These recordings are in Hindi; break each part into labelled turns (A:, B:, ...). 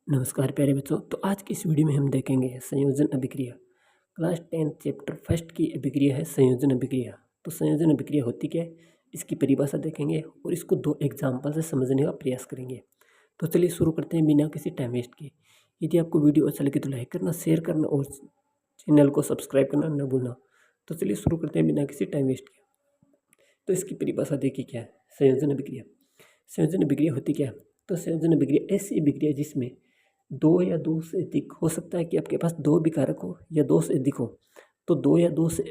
A: नमस्कार प्यारे बच्चों। तो आज की इस वीडियो में हम देखेंगे संयोजन अभिक्रिया। क्लास 10 चैप्टर फर्स्ट की अभिक्रिया है संयोजन अभिक्रिया। तो संयोजन अभिक्रिया होती क्या है, इसकी परिभाषा देखेंगे और इसको दो एग्जाम्पल से समझने का प्रयास करेंगे। तो चलिए शुरू करते हैं बिना किसी टाइम वेस्ट के। यदि आपको वीडियो अच्छा लगे तो लाइक करना, शेयर करना और चैनल को सब्सक्राइब करना न भूलना। तो चलिए शुरू करते हैं बिना किसी टाइम वेस्ट के। तो इसकी परिभाषा देखिए क्या है संयोजन अभिक्रिया। संयोजन अभिक्रिया होती क्या है, तो संयोजन अभिक्रिया ऐसी अभिक्रिया जिसमें दो या दो से अधिक, हो सकता है कि आपके पास दो विकारक हो या दो से अधिक हो, तो दो या दो से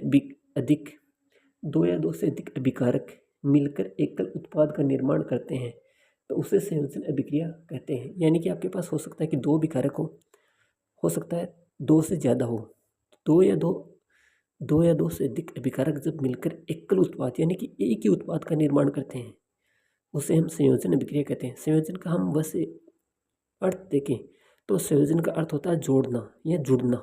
A: अधिक अभिकारक मिलकर एकल उत्पाद का निर्माण करते हैं, तो उसे संयोजन अभिक्रिया कहते हैं। यानी कि आपके पास हो सकता है कि दो विकारक हो सकता है दो से ज़्यादा हो, दो या दो से अधिक अभिकारक जब मिलकर एकल उत्पाद यानी कि एक ही उत्पाद का निर्माण करते हैं, उसे हम संयोजन अभिक्रिया कहते हैं। संयोजन का हम वैसे अर्थ देखें तो संयोजन का अर्थ होता है जोड़ना या जुड़ना।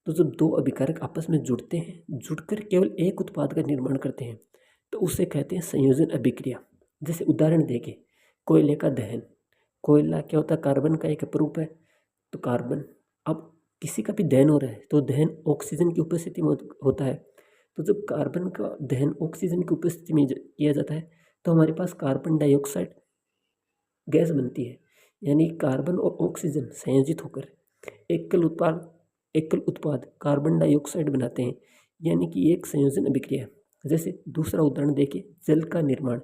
A: तो जब दो अभिकारक आपस में जुड़ते हैं, जुड़कर केवल एक उत्पाद का निर्माण करते हैं, तो उसे कहते हैं संयोजन अभिक्रिया। जैसे उदाहरण देखें, कोयले का दहन। कोयला क्या होता है, कार्बन का एक अपरूप है। तो कार्बन, अब किसी का भी दहन हो रहा है तो दहन ऑक्सीजन की उपस्थिति में होता है। तो जब कार्बन का दहन ऑक्सीजन की उपस्थिति में किया जाता है तो हमारे पास कार्बन डाइऑक्साइड गैस बनती है। यानी कार्बन और ऑक्सीजन संयोजित होकर एकल उत्पाद कार्बन डाइऑक्साइड बनाते हैं, यानी कि एक संयोजन अभिक्रिया है। जैसे दूसरा उदाहरण देखें, जल का निर्माण।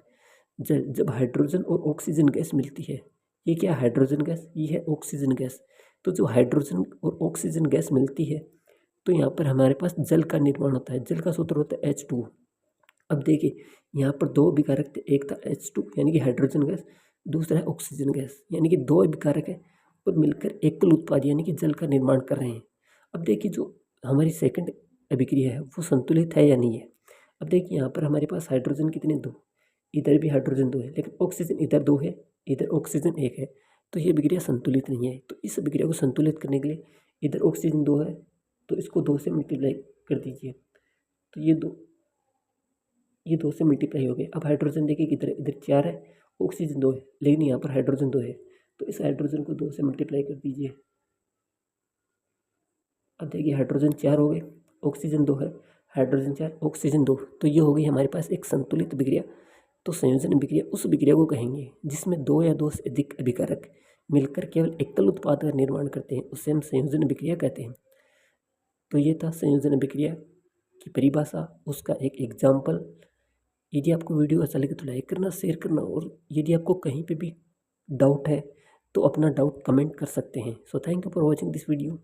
A: जल, जब हाइड्रोजन और ऑक्सीजन गैस मिलती है, ये क्या हाइड्रोजन गैस, ये है ऑक्सीजन गैस। तो जो हाइड्रोजन और ऑक्सीजन गैस मिलती है तो यहाँ पर हमारे पास जल का निर्माण होता है। जल का सूत्र होता है H2O। अब देखिए यहाँ पर दो विकारक थे, एक था H2 यानी कि हाइड्रोजन गैस, दूसरा है ऑक्सीजन गैस यानी कि दो विकारक है और मिलकर एकल उत्पाद यानी कि जल का निर्माण कर रहे हैं। अब देखिए जो हमारी सेकंड अभिक्रिया है वो संतुलित है या नहीं है। अब देखिए यहाँ पर हमारे पास हाइड्रोजन कितने, दो, इधर भी हाइड्रोजन दो है, लेकिन ऑक्सीजन इधर दो है, इधर ऑक्सीजन एक है, तो ये अभिक्रिया संतुलित नहीं है। तो इस अभिक्रिया को संतुलित करने के लिए इधर ऑक्सीजन दो है तो इसको दो से मल्टीप्लाई कर दीजिए, तो ये दो से मल्टीप्लाई हो गए। अब हाइड्रोजन देखिए किधर, इधर चार है, ऑक्सीजन दो है, लेकिन यहाँ पर हाइड्रोजन दो है, तो इस हाइड्रोजन को दो से मल्टीप्लाई कर दीजिए। अब देखिए हाइड्रोजन चार हो गए, ऑक्सीजन दो है, हाइड्रोजन चार, ऑक्सीजन दो, तो ये हो गई हमारे पास एक संतुलित अभिक्रिया। तो संयोजन अभिक्रिया उस अभिक्रिया को कहेंगे जिसमें दो या दो से अधिक अभिकारक मिलकर केवल एकल उत्पाद का निर्माण करते हैं, उसे हम संयोजन अभिक्रिया कहते हैं। तो ये था संयोजन अभिक्रिया की परिभाषा, उसका एक एग्जाम्पल। यदि आपको वीडियो अच्छा लगे तो लाइक करना, शेयर करना, और यदि आपको कहीं पे भी डाउट है तो अपना डाउट कमेंट कर सकते हैं। So thank you for watching this video.